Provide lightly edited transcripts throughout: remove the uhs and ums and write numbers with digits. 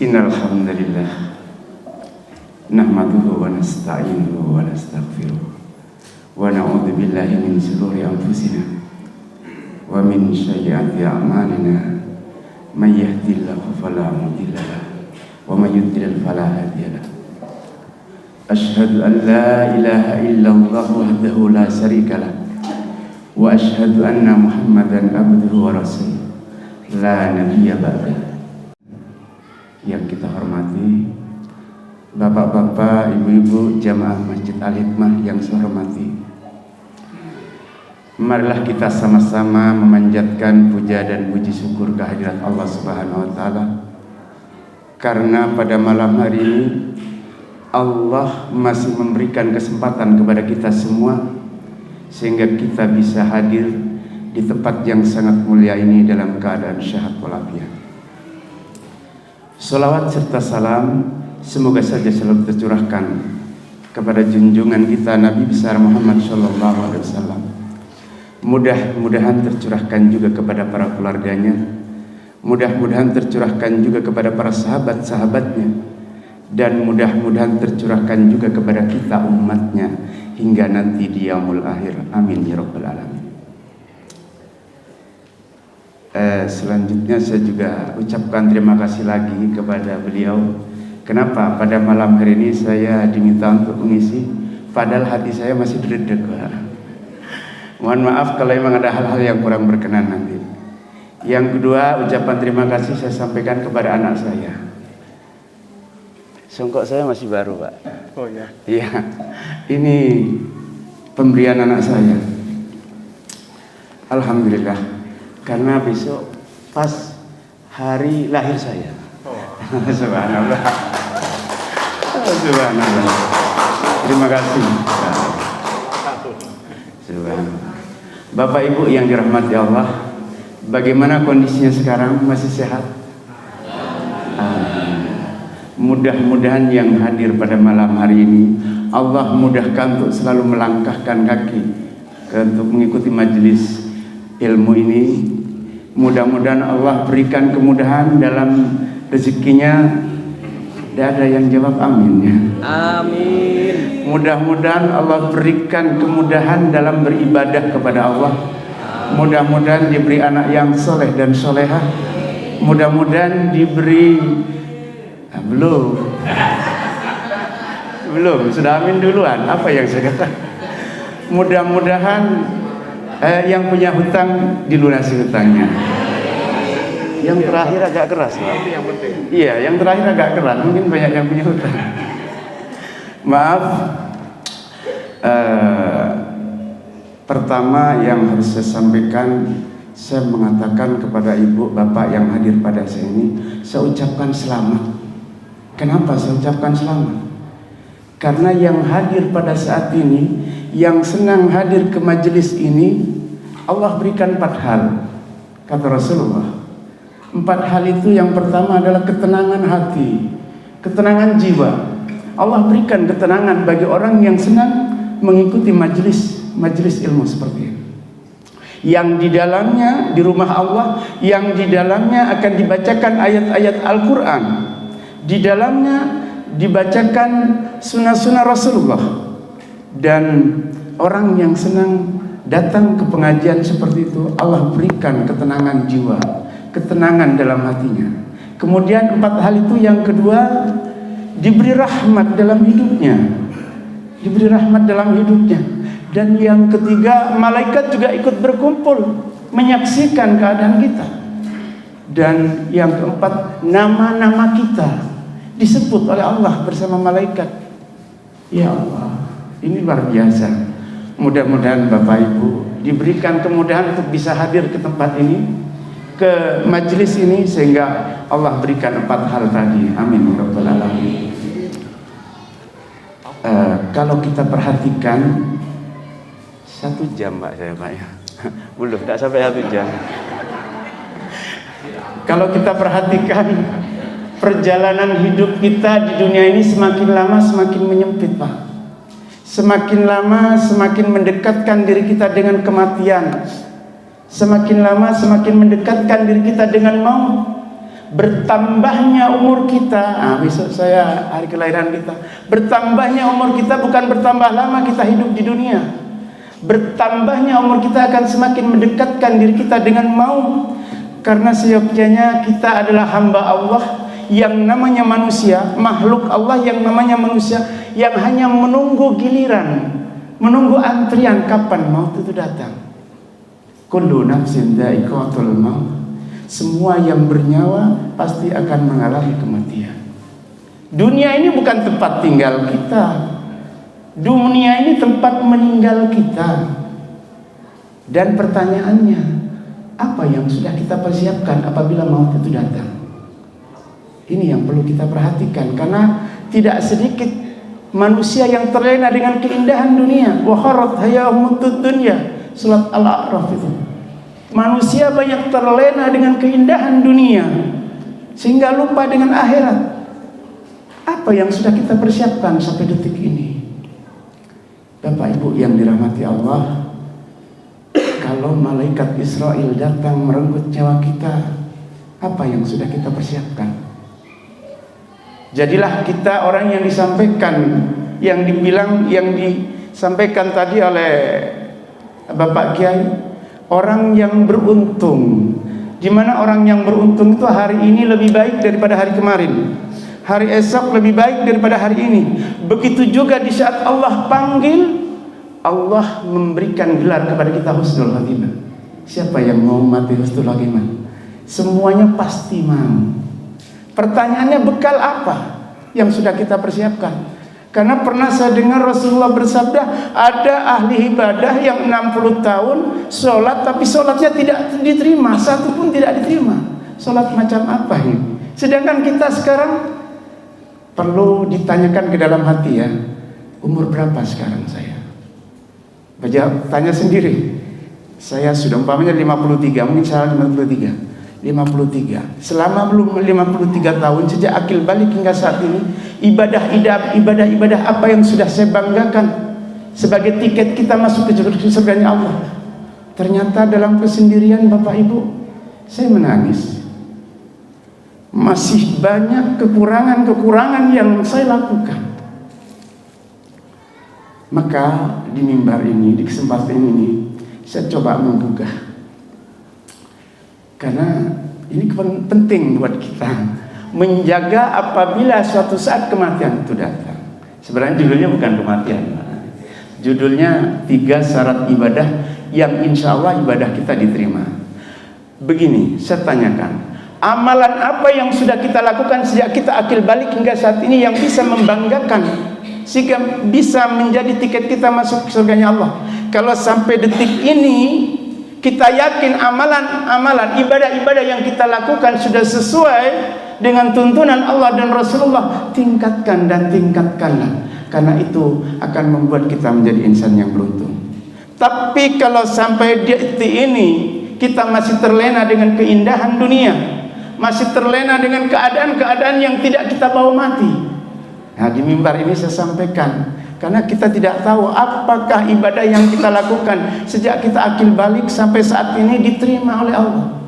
Innal hamdalillah nahmaduhu wa nasta'inuhu wa nastaghfiruh wa na'udzu billahi min shururi anfusina wa min sayyiati a'malina may yahdihillahu fala mudilla lahu wa may yudlil fala hadiya lahu. Asyhadu an la ilaha illallah wahdahu la syarika lahu wa asyhadu anna Muhammadan abduhu wa rasuluh la nabiyya ba'dahu. Yang kita hormati bapak-bapak, ibu-ibu jamaah Masjid Al-Hikmah yang saya hormati, marilah kita sama-sama memanjatkan puja dan puji syukur kehadirat Allah Subhanahu wa taala, karena pada malam hari ini Allah masih memberikan kesempatan kepada kita semua sehingga kita bisa hadir di tempat yang sangat mulia ini dalam keadaan sehat walafiat. Salawat serta salam semoga saja selalu tercurahkan kepada junjungan kita Nabi besar Muhammad sallallahu alaihi wasallam. Mudah-mudahan tercurahkan juga kepada para keluarganya, mudah-mudahan tercurahkan juga kepada para sahabat-sahabatnya, dan mudah-mudahan tercurahkan juga kepada kita umatnya hingga nanti di yaumul akhir. Amin ya rabbal alamin. Selanjutnya saya juga ucapkan terima kasih lagi kepada beliau. Kenapa pada malam hari ini saya diminta untuk mengisi, padahal hati saya masih dredeg. Mohon maaf kalau memang ada hal-hal yang kurang berkenan nanti. Yang kedua, ucapan terima kasih saya sampaikan kepada anak saya. Songkok saya masih baru, Pak. Oh ya. Iya, ini pemberian anak saya. Alhamdulillah. Karena besok pas hari lahir saya. Oh. Subhanallah. Subhanallah. Terima kasih. Subhanallah. Bapak Ibu yang dirahmati Allah, bagaimana kondisinya sekarang? Masih sehat? Mudah-mudahan yang hadir pada malam hari ini Allah mudahkan untuk selalu melangkahkan kaki untuk mengikuti majelis ilmu ini. Mudah-mudahan Allah berikan kemudahan dalam rezekinya. Tidak ada yang jawab amin ya. Amin. Mudah-mudahan Allah berikan kemudahan dalam beribadah kepada Allah. Mudah-mudahan diberi anak yang soleh dan solehah. Mudah-mudahan diberi belum sudah amin duluan. Apa yang saya kata? Mudah-mudahan yang punya hutang dilunasi hutangnya. Yang terakhir agak keras, Pak. Itu yang penting. Iya, yang terakhir agak keras. Mungkin banyak yang punya hutang. Maaf. Pertama yang harus saya sampaikan, saya mengatakan kepada ibu bapak yang hadir pada saya ini, saya ucapkan selamat. Kenapa saya ucapkan selamat? Karena yang hadir pada saat ini, yang senang hadir ke majelis ini, Allah berikan 4 hal. Kata Rasulullah, 4 hal itu yang pertama adalah ketenangan hati, ketenangan jiwa. Allah berikan ketenangan bagi orang yang senang mengikuti majelis ilmu seperti ini, yang di dalamnya di rumah Allah, yang di dalamnya akan dibacakan ayat-ayat Al-Quran, di dalamnya dibacakan sunnah-sunnah Rasulullah. Dan orang yang senang datang ke pengajian seperti itu, Allah berikan ketenangan jiwa, ketenangan dalam hatinya. Kemudian 4 hal itu, yang kedua, diberi rahmat dalam hidupnya, diberi rahmat dalam hidupnya. Dan yang ketiga, malaikat juga ikut berkumpul menyaksikan keadaan kita. Dan yang keempat, nama-nama kita disebut oleh Allah bersama malaikat. Ya Allah, ini luar biasa. Mudah-mudahan Bapak Ibu diberikan kemudahan untuk bisa hadir ke tempat ini, ke majelis ini, sehingga Allah berikan 4 hal tadi. Amin ya rabbal alamin. Kalau kita perhatikan 1 jam Pak saya Pak ya. Belum, tidak sampai 1 jam. Kalau kita perhatikan perjalanan hidup kita di dunia ini semakin lama semakin menyempit, Pak. Semakin lama semakin mendekatkan diri kita dengan kematian. Semakin lama semakin mendekatkan diri kita dengan maut. bertambahnya umur kita. Besok saya hari kelahiran kita. Bertambahnya umur kita bukan bertambah lama kita hidup di dunia. Bertambahnya umur kita akan semakin mendekatkan diri kita dengan maut. Karena seyogyanya kita adalah hamba Allah yang namanya manusia, makhluk Allah yang namanya manusia, yang hanya menunggu giliran, menunggu antrian kapan maut itu datang. Kullu nafsin dha'iqatul maut. Semua yang bernyawa pasti akan mengalami kematian. Dunia ini bukan tempat tinggal kita. Dunia ini tempat meninggal kita. Dan pertanyaannya, apa yang sudah kita persiapkan apabila maut itu datang? Ini yang perlu kita perhatikan, karena tidak sedikit manusia yang terlena dengan keindahan dunia. Wa kharat hayahumud dunya. Surat Al-A'raf itu. Manusia banyak terlena dengan keindahan dunia sehingga lupa dengan akhirat. Apa yang sudah kita persiapkan sampai detik ini? Bapak Ibu yang dirahmati Allah, kalau malaikat Israel datang merenggut nyawa kita, apa yang sudah kita persiapkan? Jadilah kita orang yang disampaikan, yang disampaikan tadi oleh Bapak Kiai, orang yang beruntung. Di mana orang yang beruntung itu hari ini lebih baik daripada hari kemarin, hari esok lebih baik daripada hari ini. Begitu juga di saat Allah panggil, Allah memberikan gelar kepada kita husnul khatimah. Siapa yang mau mati husnul khatimah? Semuanya pasti mau. Pertanyaannya, bekal apa yang sudah kita persiapkan? Karena pernah saya dengar Rasulullah bersabda, ada ahli ibadah yang 60 tahun sholat, tapi sholatnya tidak diterima, satu pun tidak diterima. Sholat macam apa ini? Sedangkan kita sekarang perlu ditanyakan ke dalam hati ya, umur berapa sekarang saya? Tanya sendiri. Saya sudah umpamanya 53, mungkin saya 53. 53. Selama belum 53 tahun sejak akil balik hingga saat ini, ibadah apa yang sudah saya banggakan sebagai tiket kita masuk ke surganya Allah? Ternyata dalam kesendirian Bapak Ibu, saya menangis. Masih banyak kekurangan yang saya lakukan. Maka di mimbar ini, di kesempatan ini, saya coba menggugah. Karena ini penting buat kita menjaga apabila suatu saat kematian itu datang. Sebenarnya judulnya bukan kematian, judulnya 3 syarat ibadah yang insya Allah ibadah kita diterima. Begini, saya tanyakan, amalan apa yang sudah kita lakukan sejak kita akil balik hingga saat ini yang bisa membanggakan sehingga bisa menjadi tiket kita masuk surganya Allah? Kalau sampai detik ini kita yakin amalan ibadah yang kita lakukan sudah sesuai dengan tuntunan Allah dan Rasulullah, tingkatkan dan tingkatkanlah, karena itu akan membuat kita menjadi insan yang beruntung. Tapi kalau sampai detik ini kita masih terlena dengan keindahan dunia, masih terlena dengan keadaan-keadaan yang tidak kita bawa mati. Nah, di mimbar ini saya sampaikan, karena kita tidak tahu apakah ibadah yang kita lakukan sejak kita akil balik sampai saat ini diterima oleh Allah.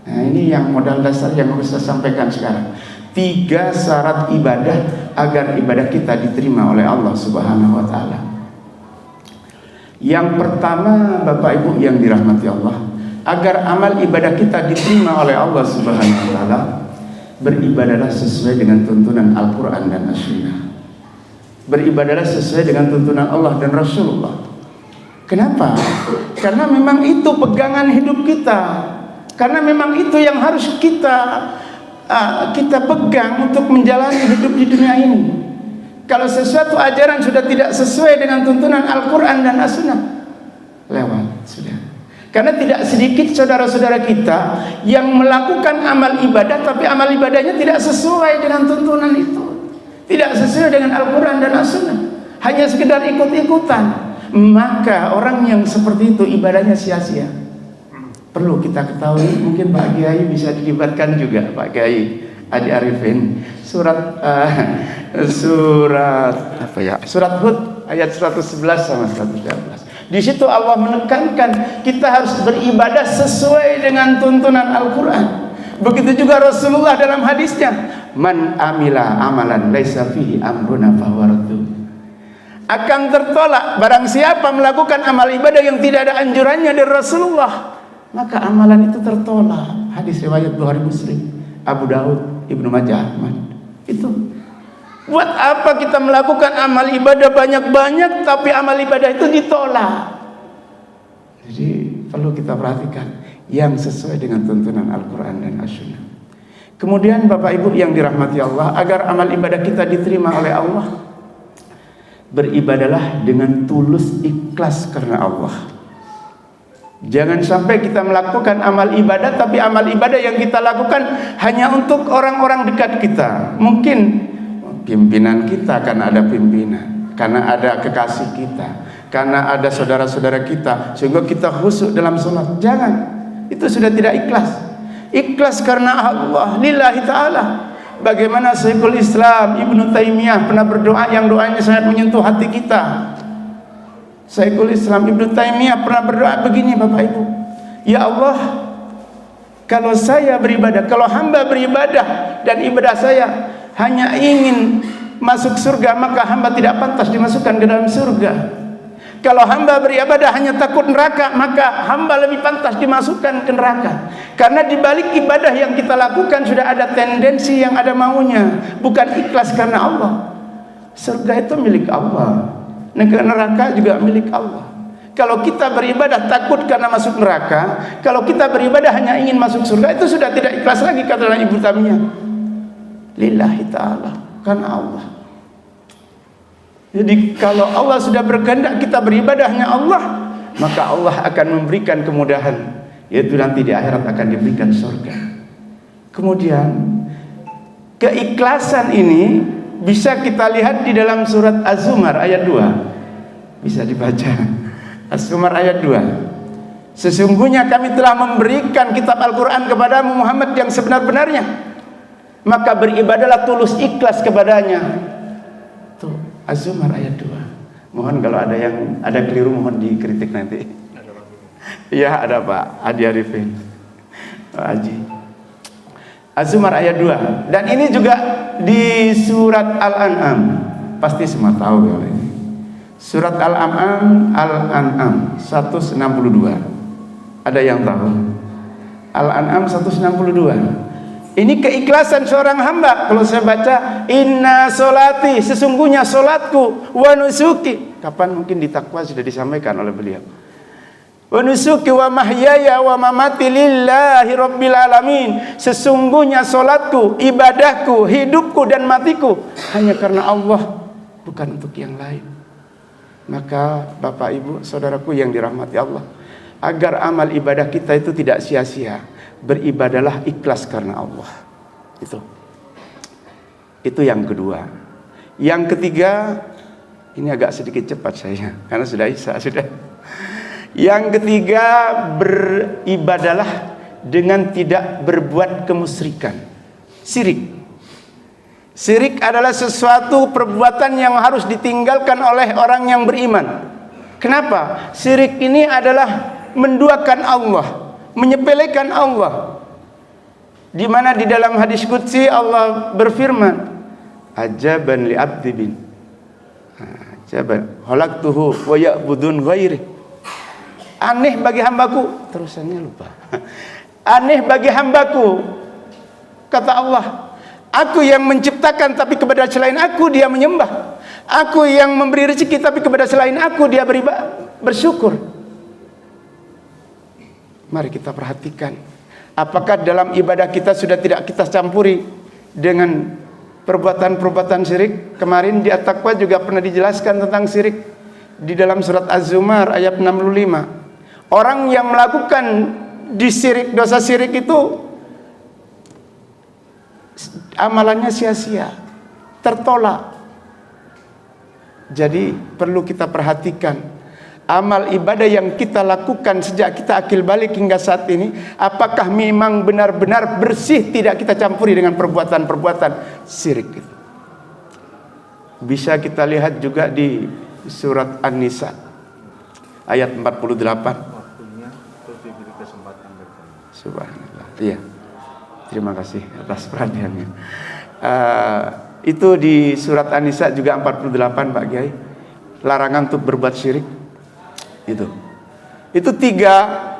Nah, ini yang modal dasar yang harus saya sampaikan sekarang. 3 syarat ibadah agar ibadah kita diterima oleh Allah Subhanahu wa ta'ala. Yang pertama, Bapak Ibu yang dirahmati Allah, agar amal ibadah kita diterima oleh Allah Subhanahu wa ta'ala, beribadahlah sesuai dengan tuntunan Al-Quran dan As-Sunnah. Beribadahlah sesuai dengan tuntunan Allah dan Rasulullah. Kenapa? Karena memang itu pegangan hidup kita. Karena memang itu yang harus kita pegang untuk menjalani hidup di dunia ini. Kalau sesuatu ajaran sudah tidak sesuai dengan tuntunan Al-Quran dan As-Sunnah, lewat sudah. Karena tidak sedikit saudara-saudara kita yang melakukan amal ibadah, tapi amal ibadahnya tidak sesuai dengan tuntunan itu, tidak sesuai dengan Al-Quran dan As-Sunnah, hanya sekedar ikut-ikutan. Maka orang yang seperti itu ibadahnya sia-sia. Perlu kita ketahui, mungkin Pak Kiai bisa dilibatkan juga, Pak Kiai Adi Arifin, surat Hud ayat 111 sama 113. Di situ Allah menekankan kita harus beribadah sesuai dengan tuntunan Al-Quran, Begitu juga Rasulullah dalam hadisnya, man amila amalan laisa fihi amruna fahuwa raddu. Akan tertolak barang siapa melakukan amal ibadah yang tidak ada anjurannya dari Rasulullah, maka amalan itu tertolak. Hadis riwayat Bukhari Muslim, Abu Daud, Ibnu Majah, Ahmad. Itu buat apa kita melakukan amal ibadah banyak-banyak tapi amal ibadah itu ditolak? Jadi perlu kita perhatikan yang sesuai dengan tuntunan Al-Quran dan As-Sunnah. Kemudian Bapak Ibu yang dirahmati Allah, agar amal ibadah kita diterima oleh Allah, beribadalah dengan tulus ikhlas karena Allah. Jangan sampai kita melakukan amal ibadah tapi amal ibadah yang kita lakukan hanya untuk orang-orang dekat kita. Mungkin pimpinan kita karena ada pimpinan, karena ada kekasih kita, karena ada saudara-saudara kita, sehingga kita khusyuk dalam sholat. Jangan, itu sudah tidak ikhlas. Ikhlas karena Allah, lillahi ta'ala. Bagaimana Syekhul Islam Ibnu Taimiyah pernah berdoa yang doanya sangat menyentuh hati kita. Syekhul Islam Ibnu Taimiyah pernah berdoa begini Bapak Ibu, ya Allah, kalau saya beribadah, kalau hamba beribadah dan ibadah saya hanya ingin masuk surga, maka hamba tidak pantas dimasukkan ke dalam surga. Kalau hamba beribadah hanya takut neraka, maka hamba lebih pantas dimasukkan ke neraka. Karena di balik ibadah yang kita lakukan sudah ada tendensi yang ada maunya, bukan ikhlas karena Allah. Surga itu milik Allah, neraka juga milik Allah. Kalau kita beribadah takut karena masuk neraka, kalau kita beribadah hanya ingin masuk surga, itu sudah tidak ikhlas lagi, kata Ibu Tamiyah. Lillahi ta'ala, karena Allah. Jadi kalau Allah sudah berkehendak kita beribadah hanya Allah, maka Allah akan memberikan kemudahan, yaitu nanti di akhirat akan diberikan surga. Kemudian keikhlasan ini bisa kita lihat di dalam surat Az-Zumar ayat 2. Bisa dibaca. Az-Zumar ayat 2. Sesungguhnya kami telah memberikan kitab Al-Quran kepadamu Muhammad yang sebenar-benarnya, maka beribadalah tulus ikhlas kepadanya. Tuh, Az-Zumar ayat 2. Mohon kalau ada yang ada keliru mohon dikritik nanti. Iya ada Pak Adi Arifin, Pak Haji. Az-Zumar ayat 2. Dan ini juga di surat Al-An'am. Pasti semua tahu kalau ini. Surat Al-An'am 162. Ada yang tahu? Al-An'am 162. Ini keikhlasan seorang hamba. Kalau saya baca inna solati, sesungguhnya solatku, wa nusuki, kapan mungkin di Taqwa sudah disampaikan oleh beliau, wa nusuki wa mahyaya wa mamati lillahi rabbil alamin, sesungguhnya solatku, ibadahku, hidupku dan matiku hanya karena Allah, bukan untuk yang lain. Maka Bapak Ibu saudaraku yang dirahmati Allah, agar amal ibadah kita itu tidak sia-sia, beribadalah ikhlas karena Allah. Itu yang kedua. Yang ketiga, ini agak sedikit cepat saya karena sudah isya sudah. Yang ketiga, beribadalah dengan tidak berbuat kemusyrikan. Syirik. Syirik adalah sesuatu perbuatan yang harus ditinggalkan oleh orang yang beriman. Kenapa? Syirik ini adalah menduakan Allah, menyepelekan Allah. Di mana di dalam hadis qudsi Allah berfirman, ajaban li abdi bin ajaban khalaqtuhu wa ya'budun ghairi. Aneh bagi hambaku, terusannya lupa. Aneh bagi hambaku, kata Allah, aku yang menciptakan tapi kepada selain aku dia menyembah. Aku yang memberi rezeki tapi kepada selain aku dia bersyukur. Mari kita perhatikan, apakah dalam ibadah kita sudah tidak kita campuri dengan perbuatan-perbuatan syirik. Kemarin di At-Taqwa juga pernah dijelaskan tentang syirik di dalam surat Az-Zumar ayat 65. Orang yang melakukan dosa syirik itu amalannya sia-sia, tertolak. Jadi perlu kita perhatikan amal ibadah yang kita lakukan sejak kita akil balik hingga saat ini, apakah memang benar-benar bersih, tidak kita campuri dengan perbuatan-perbuatan syirik itu. Bisa kita lihat juga di surat An-Nisa ayat 48. Waktunya terus diberi kesempatan bertanya. Subhanallah. Iya. Terima kasih atas perhatiannya. Itu di surat An-Nisa juga 48 Pak Kiai. Larangan untuk berbuat syirik. Itu tiga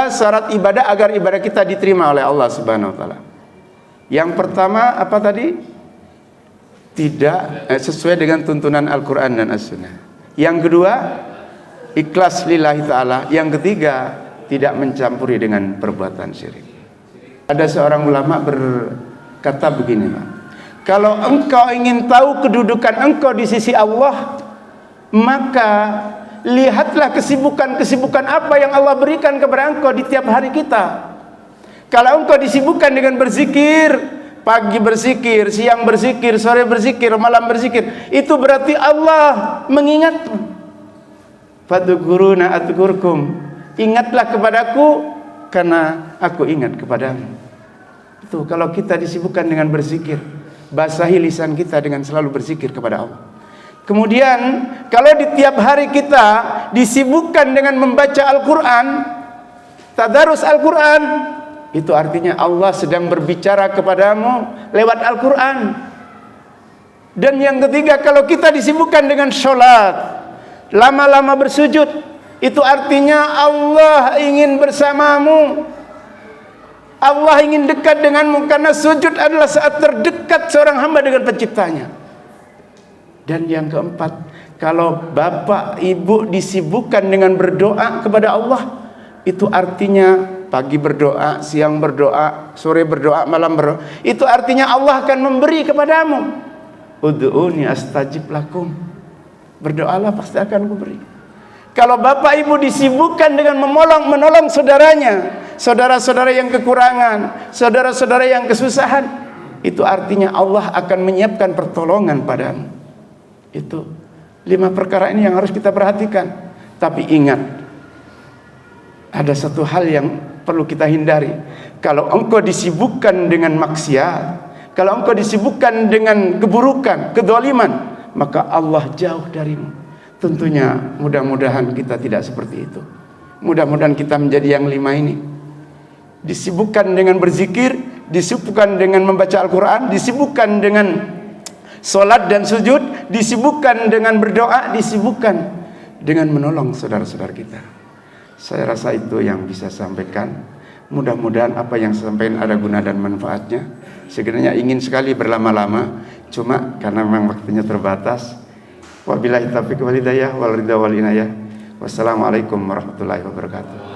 syarat ibadah agar ibadah kita diterima oleh Allah Subhanahu wa taala. Yang pertama apa tadi? Tidak sesuai dengan tuntunan Al-Qur'an dan As-Sunnah. Yang kedua, ikhlas lillahi ta'ala. Yang ketiga, tidak mencampuri dengan perbuatan syirik. Ada seorang ulama berkata begini, Pak. Kalau engkau ingin tahu kedudukan engkau di sisi Allah, maka lihatlah kesibukan-kesibukan apa yang Allah berikan kepada engkau di tiap hari kita. Kalau engkau disibukkan dengan berzikir, pagi berzikir, siang berzikir, sore berzikir, malam berzikir, itu berarti Allah mengingatmu. Fadhkuruna adzkurkum. Ingatlah kepadaku karena aku ingat kepadamu. Itu kalau kita disibukkan dengan berzikir, basahi lisan kita dengan selalu berzikir kepada Allah. Kemudian kalau di tiap hari kita disibukkan dengan membaca Al-Quran, tadarus Al-Quran, itu artinya Allah sedang berbicara kepadamu lewat Al-Quran. Dan yang ketiga, kalau kita disibukkan dengan sholat, lama-lama bersujud, itu artinya Allah ingin bersamamu. Allah ingin dekat denganmu, karena sujud adalah saat terdekat seorang hamba dengan penciptanya. Dan yang keempat, kalau bapak ibu disibukkan dengan berdoa kepada Allah, itu artinya pagi berdoa, siang berdoa, sore berdoa, malam berdoa, itu artinya Allah akan memberi kepadamu. Ud'uni astajib lakum. Berdoalah pasti akan kuberi. Kalau bapak ibu disibukkan dengan menolong saudaranya, saudara-saudara yang kekurangan, saudara-saudara yang kesusahan, itu artinya Allah akan menyiapkan pertolongan padamu. Itu 5 perkara ini yang harus kita perhatikan. Tapi ingat, ada satu hal yang perlu kita hindari. Kalau engkau disibukkan dengan maksiat, kalau engkau disibukkan dengan keburukan, kedzaliman, maka Allah jauh darimu. Tentunya mudah-mudahan kita tidak seperti itu. Mudah-mudahan kita menjadi yang 5 ini. Disibukkan dengan berzikir, disibukkan dengan membaca Al-Quran, disibukkan dengan sholat dan sujud, disibukkan dengan berdoa, disibukkan dengan menolong saudara-saudara kita. Saya rasa itu yang bisa sampaikan. Mudah-mudahan apa yang saya sampaikan ada guna dan manfaatnya. Sebenarnya ingin sekali berlama-lama, cuma karena memang waktunya terbatas. Wabillahi taufiq wal hidayah wal ridha wal inayah. Wassalamualaikum warahmatullahi wabarakatuh.